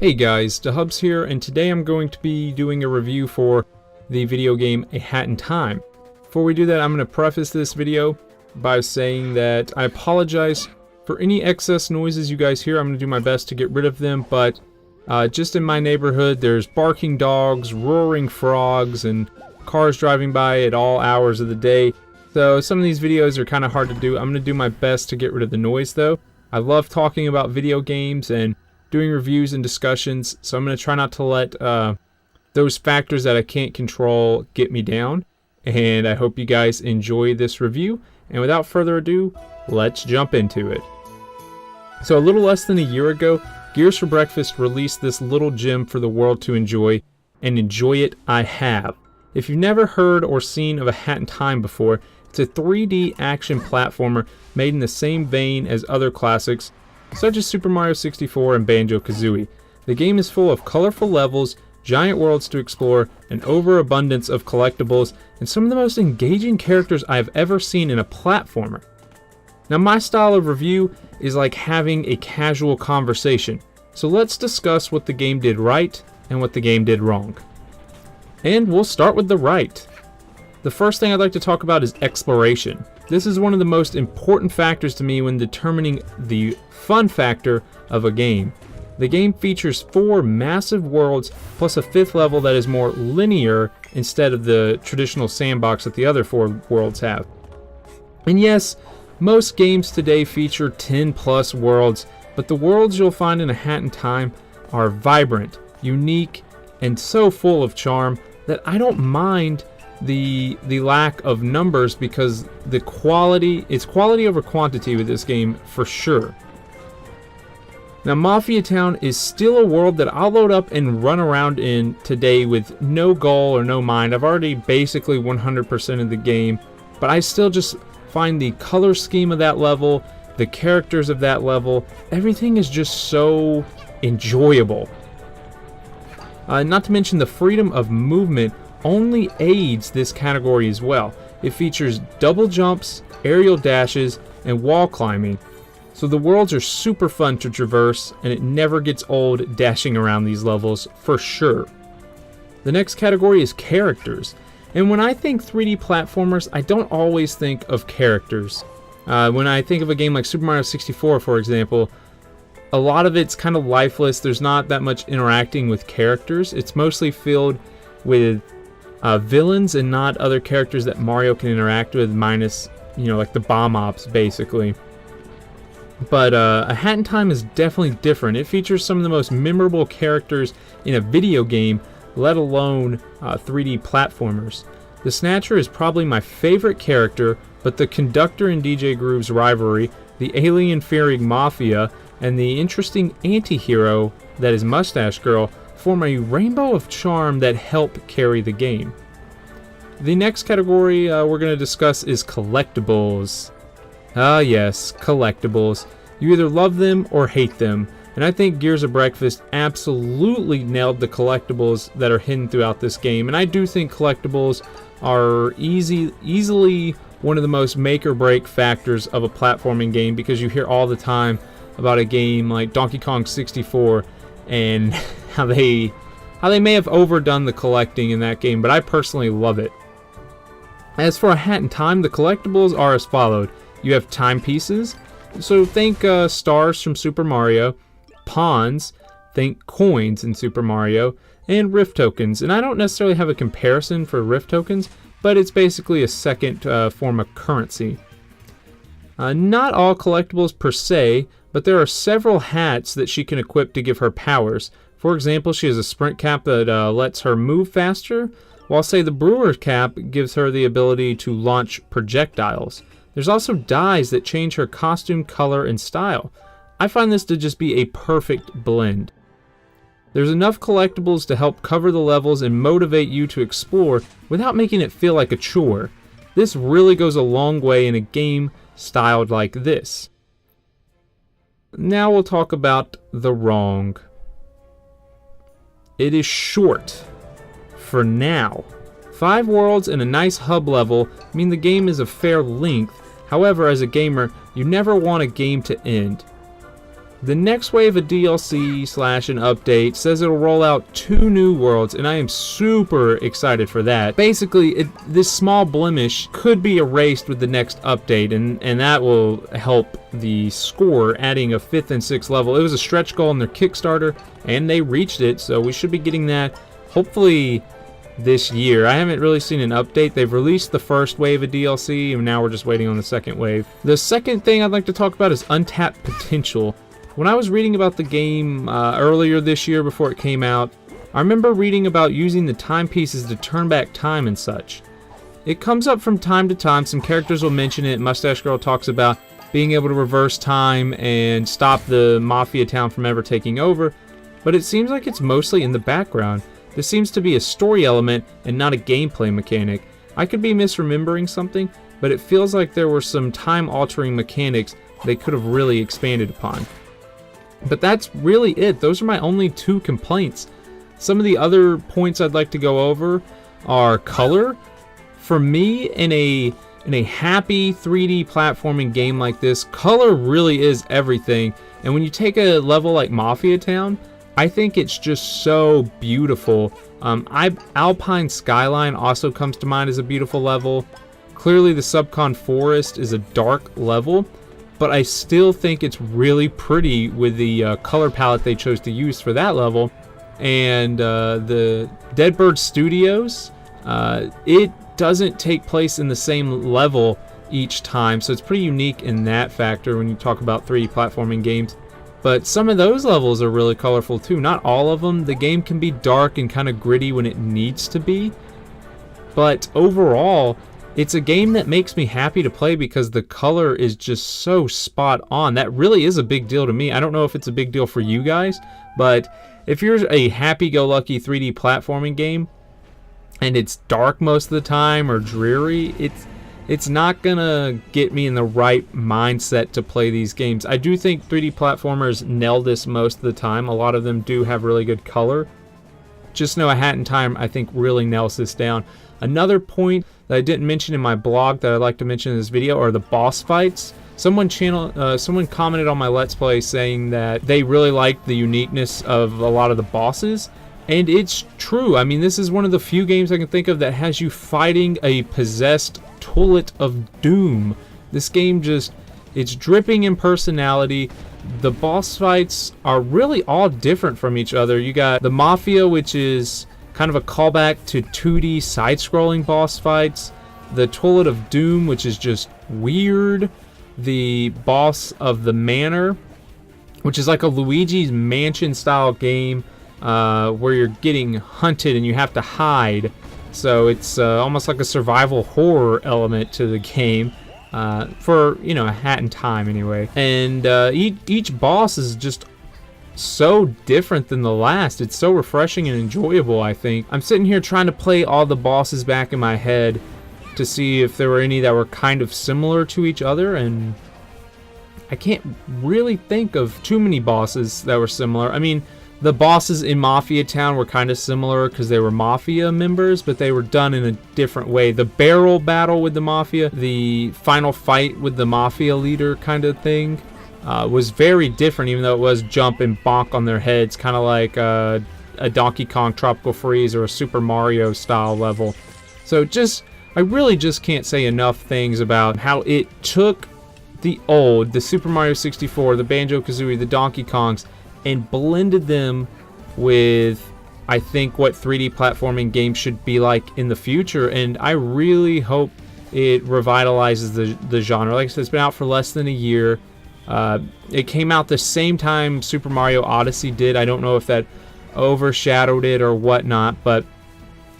Hey guys, DaHubs here, and today I'm going to be doing a review for the video game A Hat in Time. Before we do that, I'm going to preface this video by saying that I apologize for any excess noises you guys hear. I'm going to do my best to get rid of them, but just in my neighborhood there's barking dogs, roaring frogs, and cars driving by at all hours of the day. So some of these videos are kind of hard to do. I'm going to do my best to get rid of the noise though. I love talking about video games and doing reviews and discussions, so I'm going to try not to let those factors that I can't control get me down, and I hope you guys enjoy this review. And without further ado, let's jump into it. So a little less than a year ago, Gears for Breakfast released this little gem for the world to enjoy, and enjoy it I have. If you've never heard or seen of A Hat in Time before, it's a 3D action platformer made in the same vein as other classics such as Super Mario 64 and Banjo-Kazooie. The game is full of colorful levels, giant worlds to explore, an overabundance of collectibles, and some of the most engaging characters I've ever seen in a platformer. Now my style of review is like having a casual conversation, so let's discuss what the game did right and what the game did wrong. And we'll start with the right. The first thing I'd like to talk about is exploration. This is one of the most important factors to me when determining the fun factor of a game. The game features 4 massive worlds plus a 5th level that is more linear instead of the traditional sandbox that the other 4 worlds have. And yes, most games today feature 10 plus worlds, but the worlds you'll find in A Hat in Time are vibrant, unique, and so full of charm that I don't mind the lack of numbers, because it's quality over quantity with this game for sure. Now Mafia Town is still a world that I'll load up and run around in today with no goal or no mind. I've already basically 100% of the game, but I still just find the color scheme of that level, the characters of that level, everything is just so enjoyable. Not to mention the freedom of movement only aids this category as well. It features double jumps, aerial dashes, and wall climbing. So the worlds are super fun to traverse, and it never gets old dashing around these levels for sure. The next category is characters. And when I think 3D platformers, I don't always think of characters. When I think of a game like Super Mario 64, for example, a lot of it's kind of lifeless. There's not that much interacting with characters. It's mostly filled with villains and not other characters that Mario can interact with, minus, like the bomb ops basically. But A Hat in Time is definitely different. It features some of the most memorable characters in a video game, let alone 3D platformers. The Snatcher is probably my favorite character, but the Conductor and DJ Groove's rivalry, the alien-fearing Mafia, and the interesting anti-hero that is Mustache Girl form a rainbow of charm that help carry the game. The next category we're going to discuss is collectibles. Ah yes, collectibles. You either love them or hate them, and I think Gears of Breakfast absolutely nailed the collectibles that are hidden throughout this game. And I do think collectibles are easily one of the most make or break factors of a platforming game, because you hear all the time about a game like Donkey Kong 64 and how they may have overdone the collecting in that game, but I personally love it. As for A Hat in Time, the collectibles are as followed. You have timepieces, so think stars from Super Mario, pawns, think coins in Super Mario, and Rift tokens. And I don't necessarily have a comparison for Rift tokens, but it's basically a second form of currency. Not all collectibles per se, but there are several hats that she can equip to give her powers. For example, she has a sprint cap that lets her move faster, while say the brewer cap gives her the ability to launch projectiles. There's also dyes that change her costume color and style. I find this to just be a perfect blend. There's enough collectibles to help cover the levels and motivate you to explore without making it feel like a chore. This really goes a long way in a game styled like this. Now we'll talk about the wrong. It is short. For now. 5 worlds and a nice hub level mean the game is of fair length. However, as a gamer, you never want a game to end. The next wave of DLC slash an update says it'll roll out 2 new worlds, and I am super excited for that. Basically, this small blemish could be erased with the next update, and that will help the score, adding a 5th and 6th level. It was a stretch goal in their Kickstarter, and they reached it, so we should be getting that hopefully this year. I haven't really seen an update. They've released the first wave of DLC, and now we're just waiting on the second wave. The second thing I'd like to talk about is untapped potential. When I was reading about the game earlier this year before it came out, I remember reading about using the timepieces to turn back time and such. It comes up from time to time. Some characters will mention it. Mustache Girl talks about being able to reverse time and stop the Mafia town from ever taking over, but it seems like it's mostly in the background. This seems to be a story element and not a gameplay mechanic. I could be misremembering something, but it feels like there were some time-altering mechanics they could have really expanded upon. But that's really it. Those are my only 2 complaints. Some of the other points I'd like to go over are color. For me, in a happy 3D platforming game like this, color really is everything. And when you take a level like Mafia Town, I think it's just so beautiful. Alpine Skyline also comes to mind as a beautiful level. Clearly the Subcon Forest is a dark level, but I still think it's really pretty with the color palette they chose to use for that level. And the Deadbird Studios, it doesn't take place in the same level each time, so it's pretty unique in that factor when you talk about 3D platforming games. But some of those levels are really colorful too. Not all of them. The game can be dark and kind of gritty when it needs to be, but overall it's a game that makes me happy to play because the color is just so spot on. That really is a big deal to me. I don't know if it's a big deal for you guys, but if you're a happy-go-lucky 3D platforming game and it's dark most of the time or dreary, it's not gonna get me in the right mindset to play these games. I do think 3D platformers nail this most of the time. A lot of them do have really good color. Just know A Hat in Time, I think, really nails this down. Another point that I didn't mention in my blog that I'd like to mention in this video are the boss fights. Someone commented on my Let's Play saying that they really liked the uniqueness of a lot of the bosses, and it's true. I mean, this is one of the few games I can think of that has you fighting a possessed Tullet of Doom. This game it's dripping in personality. The boss fights are really all different from each other. You got the Mafia, which is kind of a callback to 2D side-scrolling boss fights. The Tullet of Doom, which is just weird. The boss of the Manor, which is like a Luigi's Mansion style game where you're getting hunted and you have to hide. So it's almost like a survival horror element to the game. For, A Hat in Time anyway. And each boss is just so different than the last. It's so refreshing and enjoyable, I think. I'm sitting here trying to play all the bosses back in my head to see if there were any that were kind of similar to each other, and I can't really think of too many bosses that were similar. I mean, the bosses in Mafia Town were kind of similar because they were Mafia members, but they were done in a different way. The barrel battle with the Mafia, the final fight with the Mafia leader kind of thing, was very different, even though it was jump and bonk on their heads, kind of like a Donkey Kong Tropical Freeze or a Super Mario style level. So I really just can't say enough things about how it took the Super Mario 64, the Banjo-Kazooie, the Donkey Kongs, and blended them with, I think, what 3D platforming games should be like in the future. And I really hope it revitalizes the genre. Like I said, it's been out for less than a year. It came out the same time Super Mario Odyssey did. I don't know if that overshadowed it or whatnot, but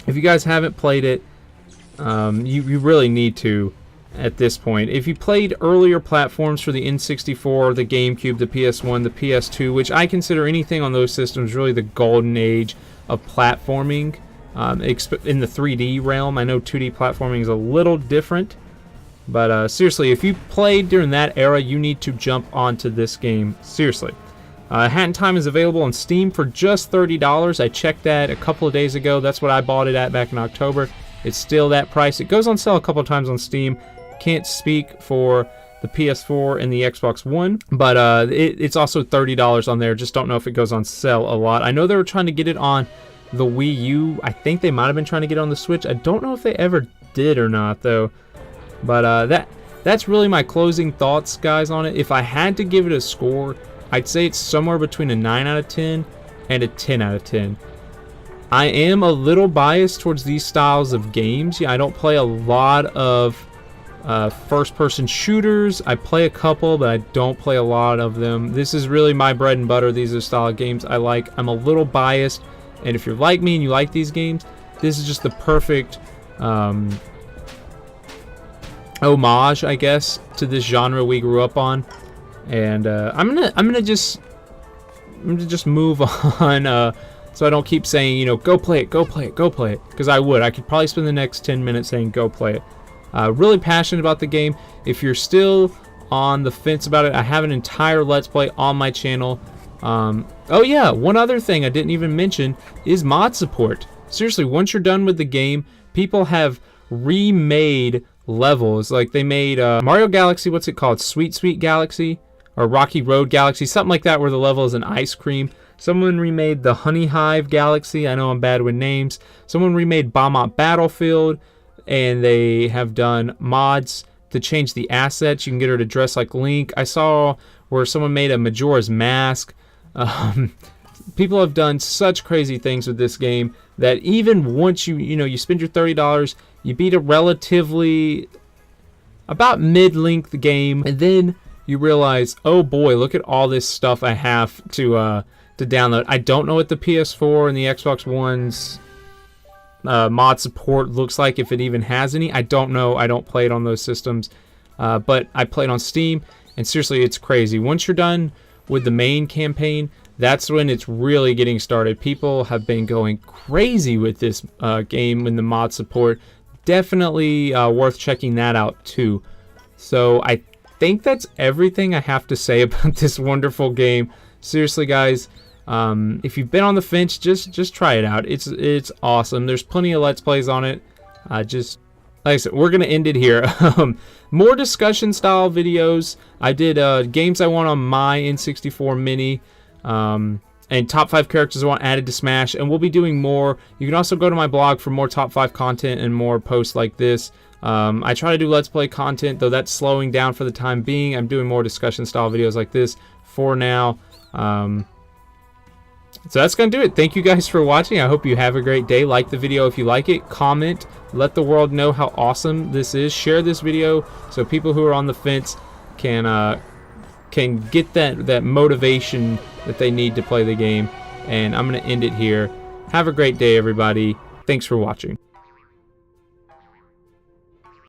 if you guys haven't played it, you really need to at this point. If you played earlier platforms for the N64, the GameCube, the PS1, the PS2, which I consider anything on those systems really the golden age of platforming in the 3D realm. I know 2D platforming is a little different, but seriously, if you played during that era, you need to jump onto this game. Seriously. Hat in Time is available on Steam for just $30. I checked that a couple of days ago. That's what I bought it at back in October. It's still that price. It goes on sale a couple of times on Steam. Can't speak for the PS4 and the Xbox One, but it's also $30 on there. Just don't know if it goes on sale a lot. I know they were trying to get it on the Wii U. I think they might have been trying to get it on the Switch. I don't know if they ever did or not though. But that's really my closing thoughts, guys, on it. If I had to give it a score, I'd say it's somewhere between a 9 out of 10 and a 10 out of 10. I am a little biased towards these styles of games. Yeah, I don't play a lot of first-person shooters. I play a couple, but I don't play a lot of them. This is really my bread and butter. These are the style of games I like. I'm a little biased, and if you're like me and you like these games, this is just the perfect homage, I guess, to this genre we grew up on. And I'm gonna just move on. So I don't keep saying, you know, go play it, go play it, go play it. Because I could probably spend the next 10 minutes saying go play it. Really passionate about the game. If you're still on the fence about it, I have an entire Let's Play on my channel. Oh yeah, one other thing I didn't even mention is mod support. Seriously, once you're done with the game, people have remade levels. Like they made Mario Galaxy, what's it called? Sweet Galaxy? Or Rocky Road Galaxy, something like that, where the level is an ice cream. Someone remade the Honey Hive Galaxy. I know I'm bad with names. Someone remade Bahamut Battlefield, and they have done mods to change the assets. You can get her to dress like Link. I saw where someone made a Majora's Mask. People have done such crazy things with this game that even once you spend your $30, you beat a relatively about mid-length game, and then you realize, oh boy, look at all this stuff I have to download. I don't know what the PS4 and the Xbox One's mod support looks like, if it even has any. I don't know. I don't play it on those systems, but I play it on Steam, and seriously, it's crazy. Once you're done with the main campaign, that's when it's really getting started. People have been going crazy with this game and the mod support. Definitely worth checking that out too. So I think that's everything I have to say about this wonderful game. Seriously, guys, if you've been on the fence, just try it out. It's awesome. There's plenty of Let's Plays on it. Just like I said, we're gonna end it here. More discussion style videos. I did games I want on my N64 Mini, and top 5 characters I want added to Smash, and we'll be doing more. You can also go to my blog for more top 5 content and more posts like this. I try to do Let's Play content, though that's slowing down for the time being. I'm doing more discussion style videos like this for now. So that's going to do it. Thank you guys for watching. I hope you have a great day. Like the video if you like it. Comment. Let the world know how awesome this is. Share this video so people who are on the fence can get that motivation that they need to play the game. And I'm going to end it here. Have a great day, everybody. Thanks for watching.